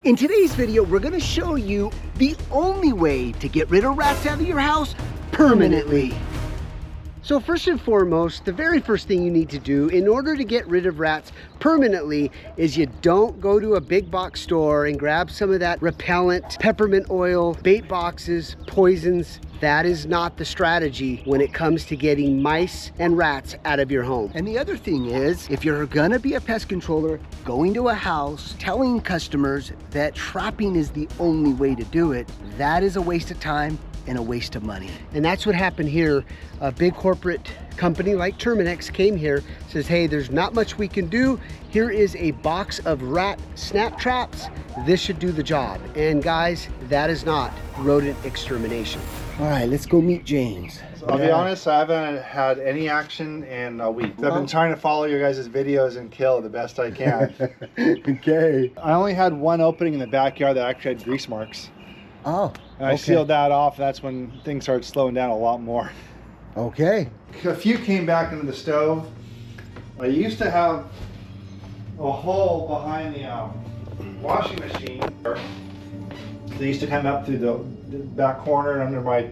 In today's video, we're gonna show you the only way to get rid of rats out of your house permanently. So first and foremost, the very first thing you need to do in order to get rid of rats permanently is you don't go to a big box store and grab some of that repellent, peppermint oil, bait boxes, poisons. That is not the strategy when it comes to getting mice and rats out of your home. And the other thing is, if you're gonna be a pest controller, going to a house, telling customers that trapping is the only way to do it, that is a waste of time and a waste of money. And that's what happened here. A big corporate company like Terminix came here, says, hey, there's not much we can do. Here is a box of rat snap traps. This should do the job. And guys, that is not rodent extermination. All right, let's go meet James. So I'll be honest, I haven't had any action in a week. I've been trying to follow your guys' videos and kill the best I can. Okay. I only had one opening in the backyard that actually had grease marks. Oh, and I sealed that off. That's when things started slowing down a lot more. Okay. A few came back into the stove. I used to have a hole behind the washing machine. They used to come up through the back corner and under my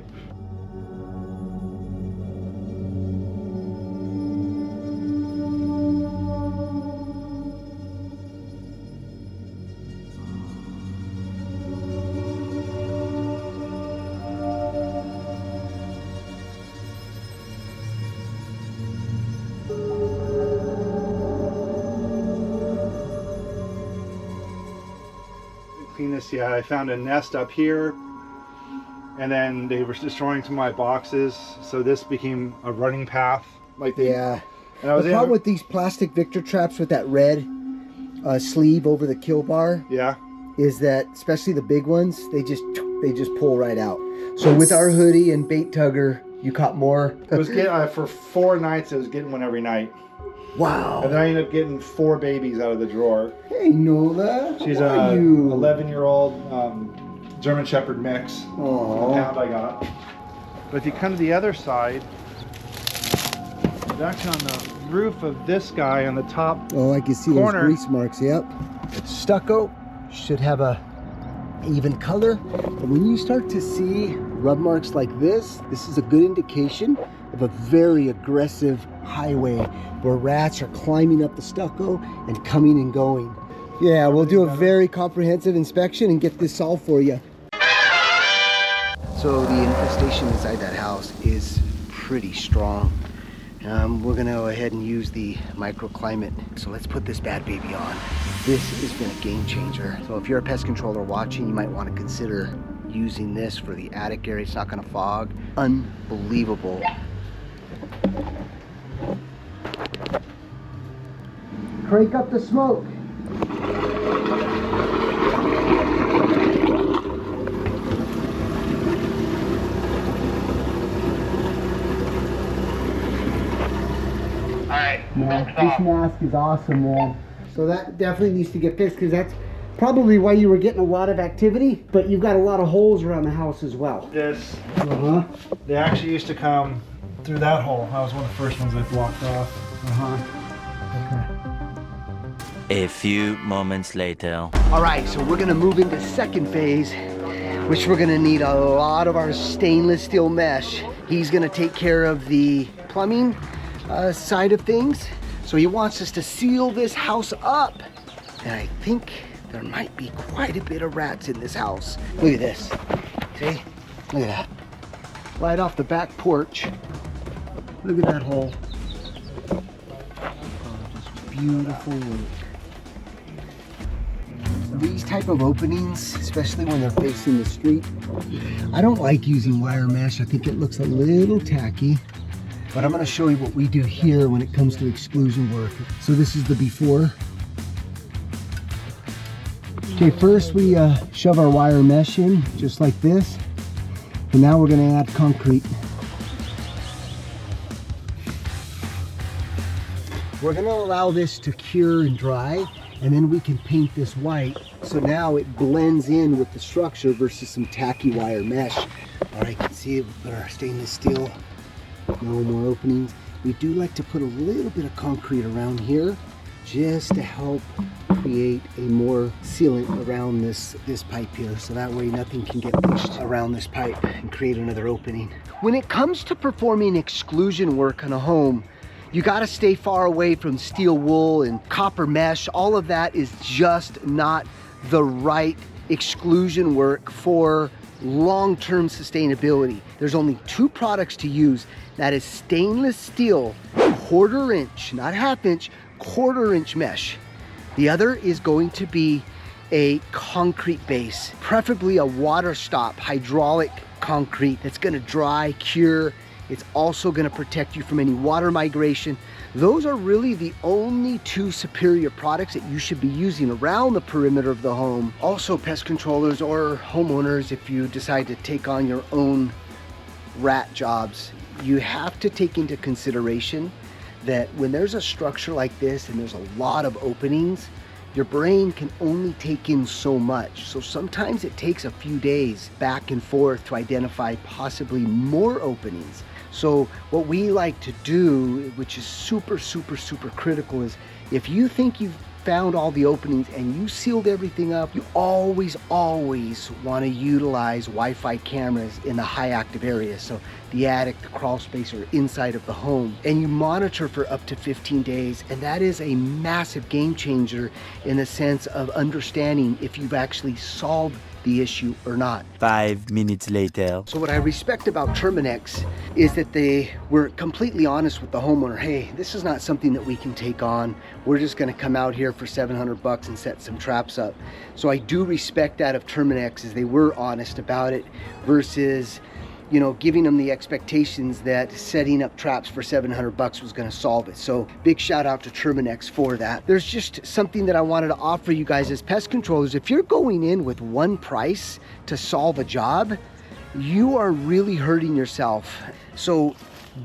clean this yet. I found a nest up here, and then they were destroying some of my boxes, so this became a running path. Like they, yeah. And I was the problem with these plastic Victor traps with that red sleeve over the kill bar, yeah, is that especially the big ones, they just pull right out. So with our hoodie and bait tugger, you caught more. It was getting for 4 nights. I was getting one every night. Wow. And then I ended up getting 4 babies out of the drawer. Hey Nola, she's a 11-year-old German Shepherd mix. Aww. The pound I got. But if you come to the other side, it's actually on the roof of this guy on the top. Oh, I can see corner. Those grease marks. Yep. It's stucco. Should have a even color. And when you start to see rub marks like this is a good indication of a very aggressive highway where rats are climbing up the stucco and coming and going. Yeah, we'll do a very comprehensive inspection and get this solved for you. So the infestation inside that house is pretty strong. We're gonna go ahead and use the microclimate. So let's put this bad baby on. This has been a game changer. So if you're a pest controller watching, you might want to consider using this for the attic area. It's not gonna fog. Unbelievable. Crank up the smoke. Man, this mask is awesome, man. So that definitely needs to get fixed, because that's probably why you were getting a lot of activity, but you've got a lot of holes around the house as well. This, they actually used to come through that hole. That was one of the first ones I blocked off. Okay. A few moments later. All right, so we're gonna move into second phase, which we're gonna need a lot of our stainless steel mesh. He's gonna take care of the plumbing side of things. So he wants us to seal this house up. And I think there might be quite a bit of rats in this house. Look at this. See? Look at that. Right off the back porch. Look at that hole. Oh, just beautiful work. These type of openings, especially when they're facing the street, I don't like using wire mesh. I think it looks a little tacky. But I'm going to show you what we do here when it comes to exclusion work. So this is the before. Okay, first we shove our wire mesh in, just like this. And now we're going to add concrete. We're going to allow this to cure and dry, and then we can paint this white. So now it blends in with the structure versus some tacky wire mesh. All right, you can see we put our stainless steel. No more openings. We do like to put a little bit of concrete around here just to help create a more sealant around this pipe here, so that way nothing can get pushed around this pipe and create another opening. When it comes to performing exclusion work on a home, you got to stay far away from steel wool and copper mesh. All of that is just not the right exclusion work for long-term sustainability. There's only two products to use. That is stainless steel, 1/4 inch, not 1/2 inch, 1/4 inch mesh. The other is going to be a concrete base, preferably a water stop hydraulic concrete that's going to dry, cure. It's also going to protect you from any water migration. Those are really the only two superior products that you should be using around the perimeter of the home. Also, pest controllers or homeowners, if you decide to take on your own rat jobs, you have to take into consideration that when there's a structure like this and there's a lot of openings, your brain can only take in so much. So sometimes it takes a few days back and forth to identify possibly more openings. So what we like to do, which is super critical, is if you think you've found all the openings and you sealed everything up, you always want to utilize Wi-Fi cameras in the high active areas. So the attic, the crawl space, or inside of the home. And you monitor for up to 15 days. And that is a massive game changer in the sense of understanding if you've actually solved the issue or not. 5 minutes later. So what I respect about Terminix is that they were completely honest with the homeowner. Hey, this is not something that we can take on. We're just going to come out here for $700 and set some traps up. So I do respect that of Terminix, as they were honest about it, versus, you know, giving them the expectations that setting up traps for $700 was going to solve it. So big shout out to Terminix for that. There's just something that I wanted to offer you guys as pest controllers. If you're going in with one price to solve a job, you are really hurting yourself. So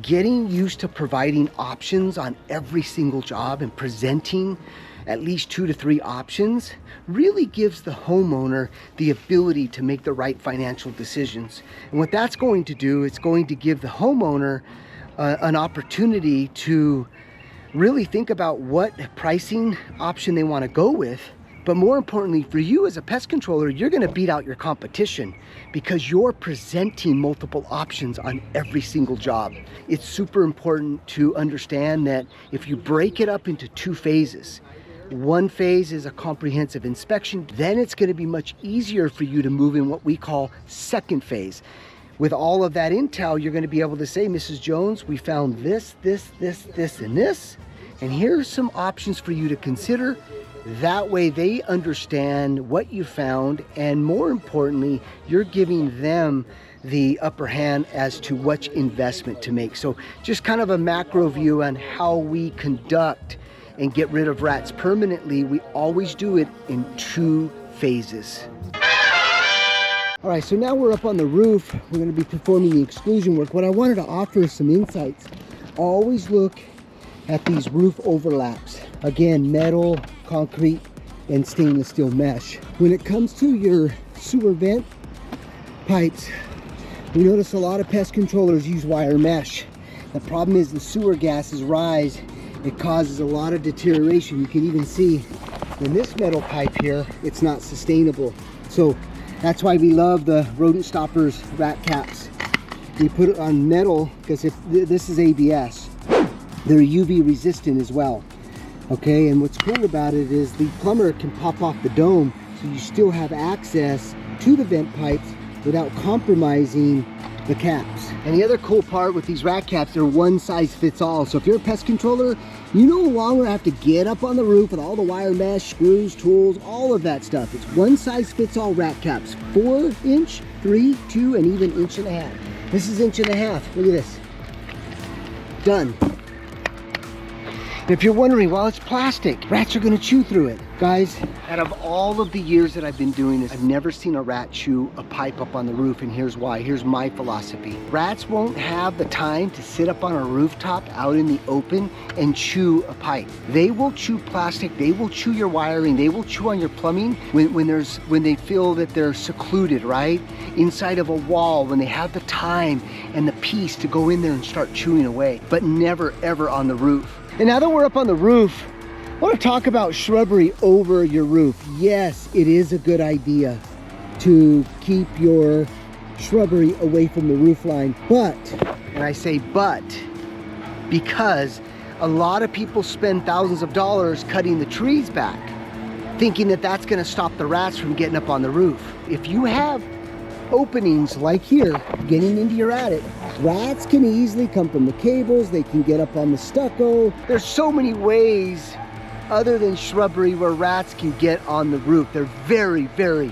getting used to providing options on every single job and presenting at least 2 to 3 options really gives the homeowner the ability to make the right financial decisions. And what that's going to do, it's going to give the homeowner an opportunity to really think about what pricing option they want to go with. But more importantly, for you as a pest controller, you're going to beat out your competition because you're presenting multiple options on every single job. It's super important to understand that if you break it up into 2 phases, one phase is a comprehensive inspection, then it's going to be much easier for you to move in what we call second phase. With all of that intel, you're going to be able to say, Mrs. Jones, we found this, and this, and here's some options for you to consider. That way they understand what you found, and more importantly, you're giving them the upper hand as to which investment to make. So just kind of a macro view on how we conduct and get rid of rats permanently. We always do it in 2 phases. All right, so now we're up on the roof. We're going to be performing the exclusion work. What I wanted to offer is some insights. Always look at these roof overlaps. Again, metal, concrete, and stainless steel mesh. When it comes to your sewer vent pipes, we notice a lot of pest controllers use wire mesh. The problem is the sewer gases rise. It causes a lot of deterioration. You can even see in this metal pipe here, it's not sustainable. So that's why we love the rodent stoppers rat caps. We put it on metal because if this is ABS, they're UV resistant as well. Okay, and what's cool about it is the plumber can pop off the dome, so you still have access to the vent pipes without compromising the caps. And the other cool part with these rat caps, they're one size fits all. So if you're a pest controller, you no longer have to get up on the roof with all the wire mesh, screws, tools, all of that stuff. It's one size fits all rat caps. 4 inch, 3, 2, and even 1.5 inches. This is 1.5 inches. Look at this. Done. And if you're wondering, well, it's plastic. Rats are gonna chew through it. Guys, out of all of the years that I've been doing this, I've never seen a rat chew a pipe up on the roof, and here's why. Here's my philosophy. Rats won't have the time to sit up on a rooftop out in the open and chew a pipe. They will chew plastic, they will chew your wiring, they will chew on your plumbing when they feel that they're secluded, right? Inside of a wall, when they have the time and the peace to go in there and start chewing away, but never ever on the roof. And now that we're up on the roof, want to talk about shrubbery over your roof. Yes, it is a good idea to keep your shrubbery away from the roof line, but, and I say but, because a lot of people spend thousands of dollars cutting the trees back, thinking that that's going to stop the rats from getting up on the roof. If you have openings like here, getting into your attic, rats can easily come from the cables, they can get up on the stucco. There's so many ways other than shrubbery where rats can get on the roof. They're very, very,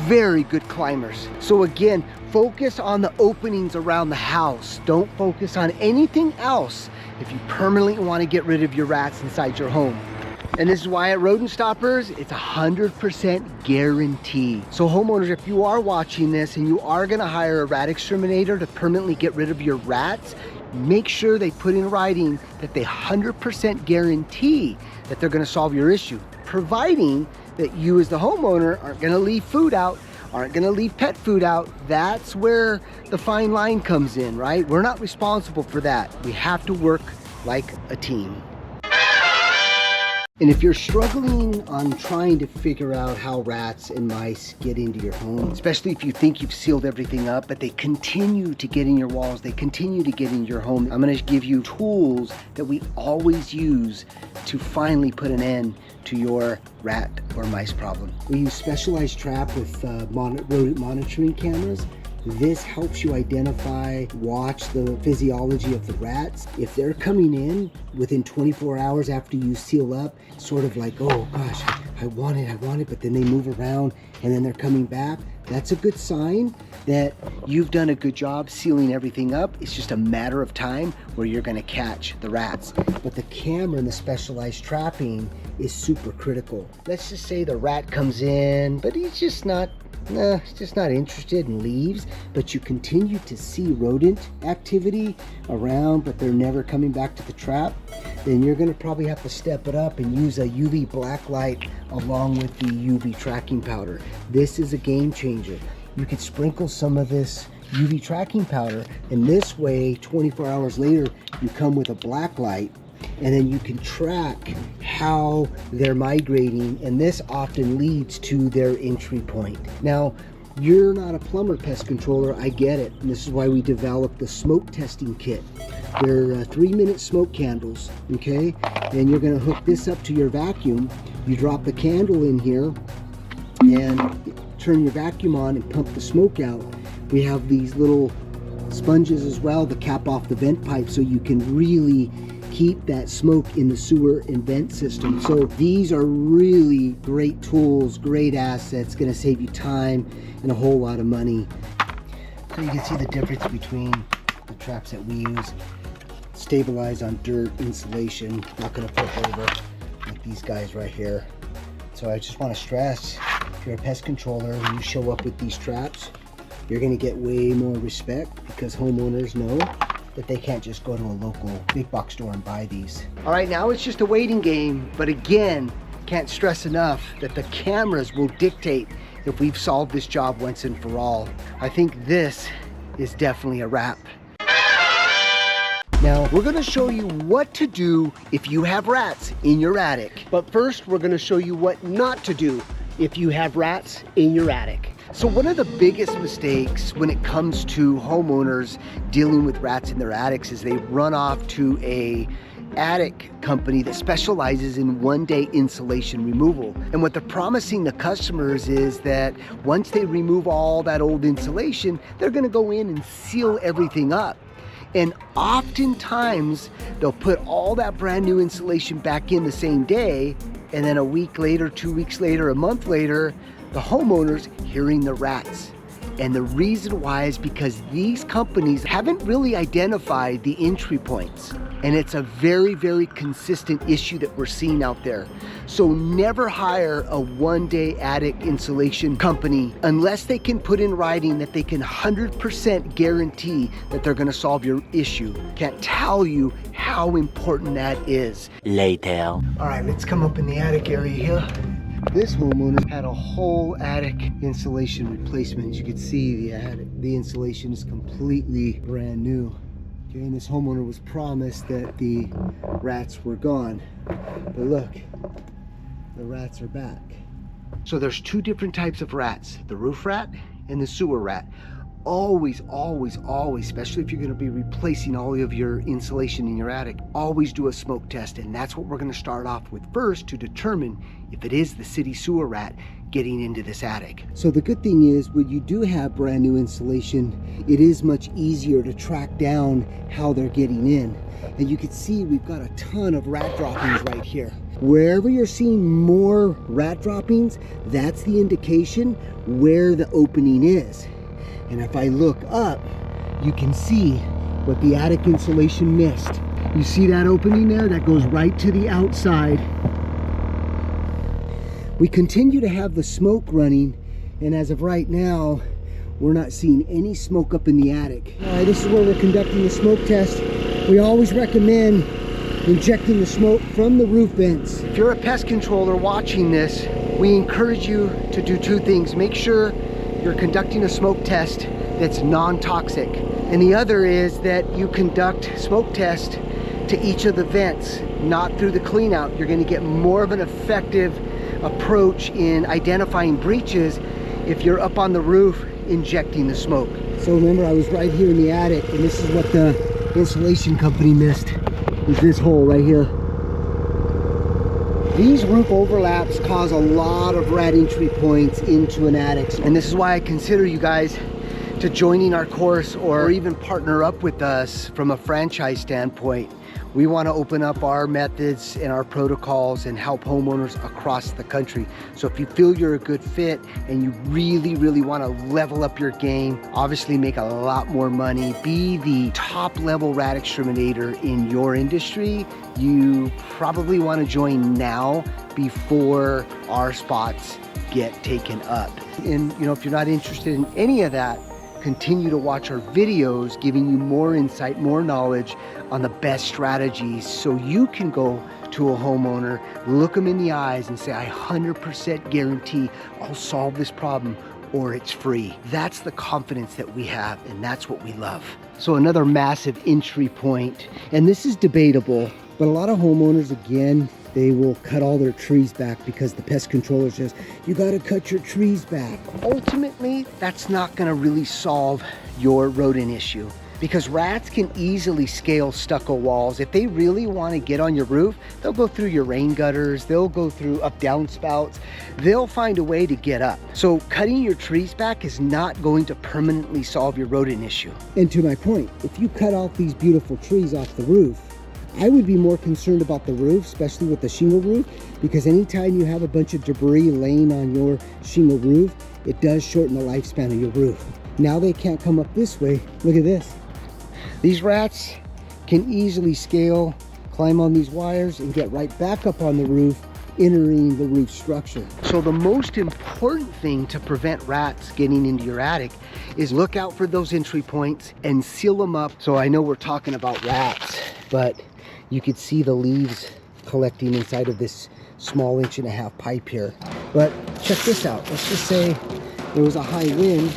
very good climbers. So again, focus on the openings around the house. Don't focus on anything else if you permanently want to get rid of your rats inside your home. And this is why at Rodent Stoppers, it's 100% guarantee. So homeowners, if you are watching this and you are gonna hire a rat exterminator to permanently get rid of your rats, make sure they put in writing that they 100% guarantee that they're gonna solve your issue, providing that you as the homeowner aren't gonna leave food out, aren't gonna leave pet food out. That's where the fine line comes in, right? We're not responsible for that. We have to work like a team. And if you're struggling on trying to figure out how rats and mice get into your home, especially if you think you've sealed everything up, but they continue to get in your walls, they continue to get in your home, I'm gonna give you tools that we always use to finally put an end to your rat or mice problem. We use specialized trap with rodent monitoring cameras. This helps you identify, watch the physiology of the rats. If they're coming in within 24 hours after you seal up, sort of like, oh gosh, I want it, but then they move around and then they're coming back, that's a good sign that you've done a good job sealing everything up. It's just a matter of time where you're gonna catch the rats. But the camera and the specialized trapping is super critical. Let's just say the rat comes in, but he's just not interested and leaves, but you continue to see rodent activity around, but they're never coming back to the trap, then you're gonna probably have to step it up and use a UV black light along with the UV tracking powder. This is a game changer. You could sprinkle some of this UV tracking powder, and this way 24 hours later you come with a black light, and then you can track how they're migrating, and this often leads to their entry point. Now, you're not a plumber pest controller, I get it, and this is why we developed the smoke testing kit. They're 3-minute smoke candles, okay? And you're gonna hook this up to your vacuum. You drop the candle in here and turn your vacuum on and pump the smoke out. We have these little sponges as well to cap off the vent pipe so you can really keep that smoke in the sewer and vent system. So these are really great tools, great assets, gonna save you time and a whole lot of money. So you can see the difference between the traps that we use. Stabilize on dirt, insulation, not gonna flip over like these guys right here. So I just wanna stress, if you're a pest controller and you show up with these traps, you're gonna get way more respect because homeowners know that they can't just go to a local big box store and buy these. All right, now it's just a waiting game, but again, can't stress enough that the cameras will dictate if we've solved this job once and for all. I think this is definitely a wrap. Now, we're gonna show you what to do if you have rats in your attic. But first, we're gonna show you what not to do if you have rats in your attic. So one of the biggest mistakes when it comes to homeowners dealing with rats in their attics is they run off to a attic company that specializes in one-day insulation removal. And what they're promising the customers is that once they remove all that old insulation, they're gonna go in and seal everything up. And oftentimes they'll put all that brand new insulation back in the same day, and then a week later, 2 weeks later, a month later, the homeowner's hearing the rats. And the reason why is because these companies haven't really identified the entry points. And it's a very, very consistent issue that we're seeing out there. So never hire a one-day attic insulation company unless they can put in writing that they can 100% guarantee that they're gonna solve your issue. Can't tell you how important that is. Later. All right, let's come up in the attic area here. This homeowner had a whole attic insulation replacement. As you can see, the insulation is completely brand new. Okay, and this homeowner was promised that the rats were gone. But look, the rats are back. So there's two different types of rats, the roof rat and the sewer rat. Always, especially if you're going to be replacing all of your insulation in your attic, always do a smoke test. And that's what we're going to start off with first to determine if it is the city sewer rat getting into this attic. So the good thing is when you do have brand new insulation, it is much easier to track down how they're getting in. And you can see we've got a ton of rat droppings right here. Wherever you're seeing more rat droppings, that's the indication where the opening is. And if I look up, you can see what the attic insulation missed. You see that opening there? That goes right to the outside. We continue to have the smoke running, and as of right now, we're not seeing any smoke up in the attic. All right, this is where we're conducting the smoke test. We always recommend injecting the smoke from the roof vents. If you're a pest controller watching this, we encourage you to do two things. Make sure you're conducting a smoke test that's non-toxic. And the other is that you conduct smoke test to each of the vents, not through the clean out. You're gonna get more of an effective approach in identifying breaches if you're up on the roof injecting the smoke. So remember, I was right here in the attic, and this is what the insulation company missed, is this hole right here. These roof overlaps cause a lot of rat entry points into an attic. And this is why I consider you guys to joining our course or even partner up with us from a franchise standpoint. We want to open up our methods and our protocols and help homeowners across the country. So if you feel you're a good fit and you really want to level up your game, obviously make a lot more money, be the top level rat exterminator in your industry, you probably want to join now before our spots get taken up. And you know, if you're not interested in any of that, continue to watch our videos giving you more insight, more knowledge on the best strategies so you can go to a homeowner, look them in the eyes and say, I 100% guarantee I'll solve this problem or it's free. That's the confidence that we have, and that's what we love. So another massive entry point, and this is debatable, but a lot of homeowners, again, they will cut all their trees back because the pest controller says, you gotta cut your trees back. Ultimately, that's not gonna really solve your rodent issue because rats can easily scale stucco walls. If they really wanna get on your roof, they'll go through your rain gutters, they'll go through up-down spouts, they'll find a way to get up. So cutting your trees back is not going to permanently solve your rodent issue. And to my point, if you cut off these beautiful trees off the roof, I would be more concerned about the roof, especially with the shingle roof, because anytime you have a bunch of debris laying on your shingle roof, it does shorten the lifespan of your roof. Now they can't come up this way. Look at this. These rats can easily scale, climb on these wires, and get right back up on the roof, entering the roof structure. So the most important thing to prevent rats getting into your attic is look out for those entry points and seal them up. So I know we're talking about rats, but you could see the leaves collecting inside of this small 1.5-inch pipe here. But check this out. Let's just say there was a high wind.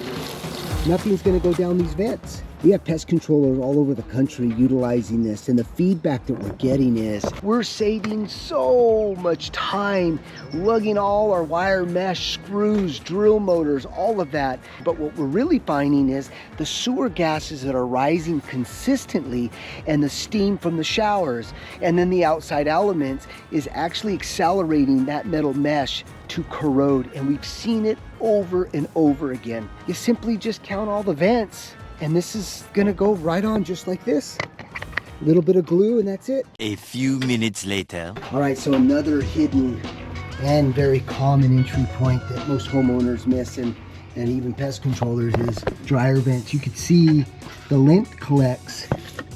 Nothing's gonna go down these vents. We have pest controllers all over the country utilizing this, and the feedback that we're getting is we're saving so much time lugging all our wire mesh, screws, drill motors, all of that. But what we're really finding is the sewer gases that are rising consistently and the steam from the showers and then the outside elements is actually accelerating that metal mesh to corrode, and we've seen it over and over again. You simply just count all the vents, and this is gonna go right on just like this. A little bit of glue and that's it. A few minutes later. All right, so another hidden and very common entry point that most homeowners miss and even pest controllers is dryer vents. You can see the lint collects,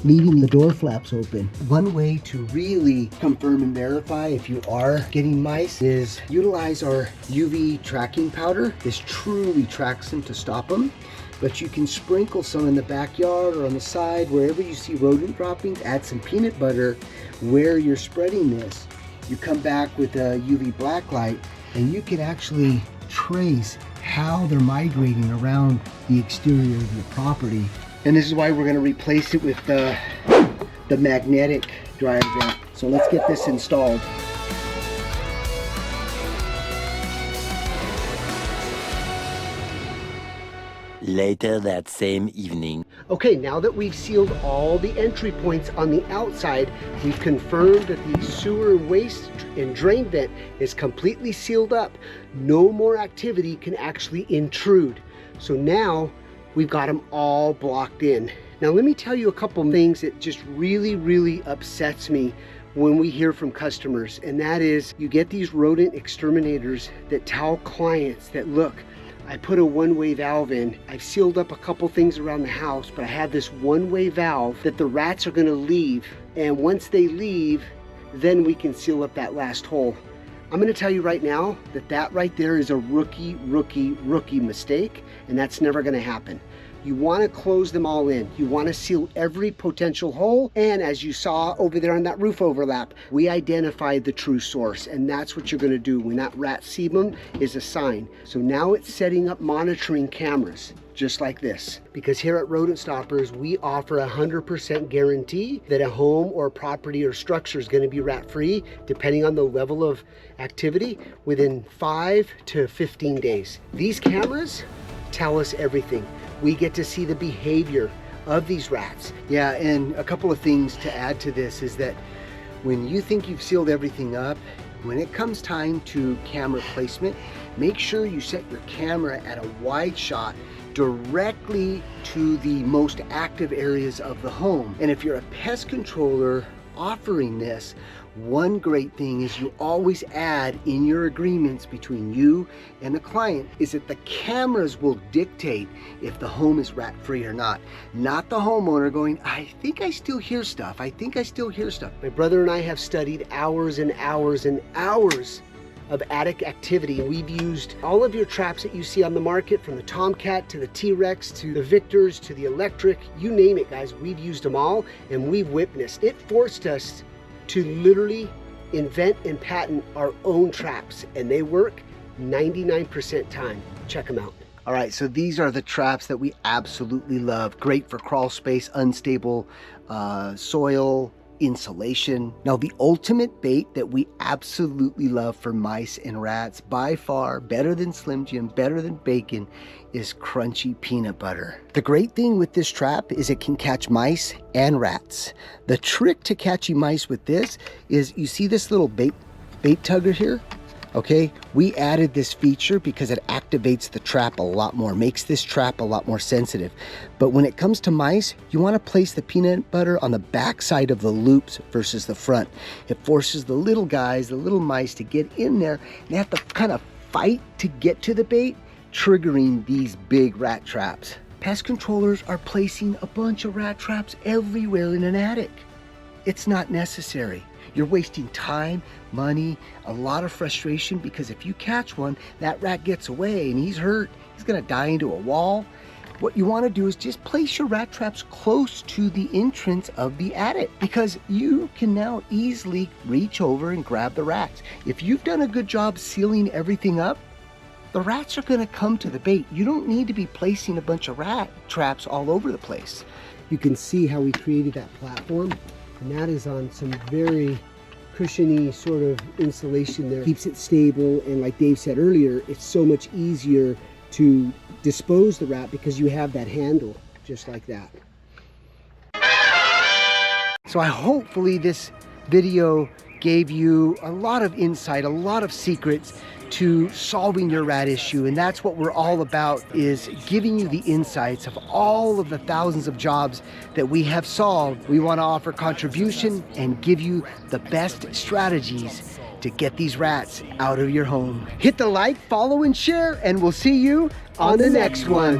leaving the door flaps open. One way to really confirm and verify if you are getting mice is utilize our UV tracking powder. This truly tracks them to stop them. But you can sprinkle some in the backyard or on the side, wherever you see rodent droppings, add some peanut butter where you're spreading this. You come back with a UV black light and you can actually trace how they're migrating around the exterior of your property And this is why we're going to replace it with the magnetic dryer vent. So let's get this installed. Later that same evening. Okay, now that we've sealed all the entry points on the outside, we've confirmed that the sewer waste and drain vent is completely sealed up. No more activity can actually intrude. So now we've got them all blocked in. Now let me tell you a couple things that just really upsets me when we hear from customers, and that is you get these rodent exterminators that tell clients that, look, I put a one-way valve in. I've sealed up a couple things around the house, but I have this one-way valve that the rats are gonna leave. And once they leave, then we can seal up that last hole. I'm gonna tell you right now that that right there is a rookie mistake, and that's never gonna happen. You wanna close them all in. You wanna seal every potential hole. And as you saw over there on that roof overlap, we identified the true source, and that's what you're gonna do when that rat sebum is a sign. So now it's setting up monitoring cameras, just like this. Because here at Rodent Stoppers, we offer a 100% guarantee that a home or property or structure is gonna be rat-free, depending on the level of activity, within 5 to 15 days. These cameras tell us everything. We get to see the behavior of these rats. Yeah, and a couple of things to add to this is that when you think you've sealed everything up, when it comes time to camera placement, make sure you set your camera at a wide shot directly to the most active areas of the home. And if you're a pest controller offering this, one great thing is you always add in your agreements between you and the client is that the cameras will dictate if the home is rat-free or not the homeowner going, I think I still hear stuff. I think I still hear stuff. My brother and I have studied hours and hours and hours of attic activity. We've used all of your traps that you see on the market, from the Tomcat to the T-Rex to the Victors to the electric, you name it, guys. We've used them all and we've witnessed. It forced us to literally invent and patent our own traps, and they work 99% time. Check them out. All right, so these are the traps that we absolutely love. Great for crawl space, unstable soil, insulation. Now, the ultimate bait that we absolutely love for mice and rats, by far better than Slim Jim, better than bacon, is crunchy peanut butter. The great thing with this trap is it can catch mice and rats. The trick to catching mice with this is, you see this little bait tugger here? Okay, we added this feature because it activates the trap a lot more, makes this trap a lot more sensitive. But when it comes to mice, you want to place the peanut butter on the back side of the loops versus the front. It forces the little guys, the little mice, to get in there. They have to kind of fight to get to the bait, triggering these big rat traps. Pest controllers are placing a bunch of rat traps everywhere in an attic. It's not necessary. You're wasting time, money, a lot of frustration, because if you catch one, that rat gets away and he's hurt. He's gonna die into a wall. What you wanna do is just place your rat traps close to the entrance of the attic, because you can now easily reach over and grab the rats. If you've done a good job sealing everything up, the rats are gonna come to the bait. You don't need to be placing a bunch of rat traps all over the place. You can see how we created that platform. And that is on some very cushiony sort of insulation there. Keeps it stable, and like Dave said earlier, it's so much easier to dispose the rat because you have that handle just like that. So hopefully this video gave you a lot of insight, a lot of secrets to solving your rat issue, and that's what we're all about, is giving you the insights of all of the thousands of jobs that we have solved. We want to offer contribution and give you the best strategies to get these rats out of your home. Hit the like, follow, and share, and we'll see you on the next one.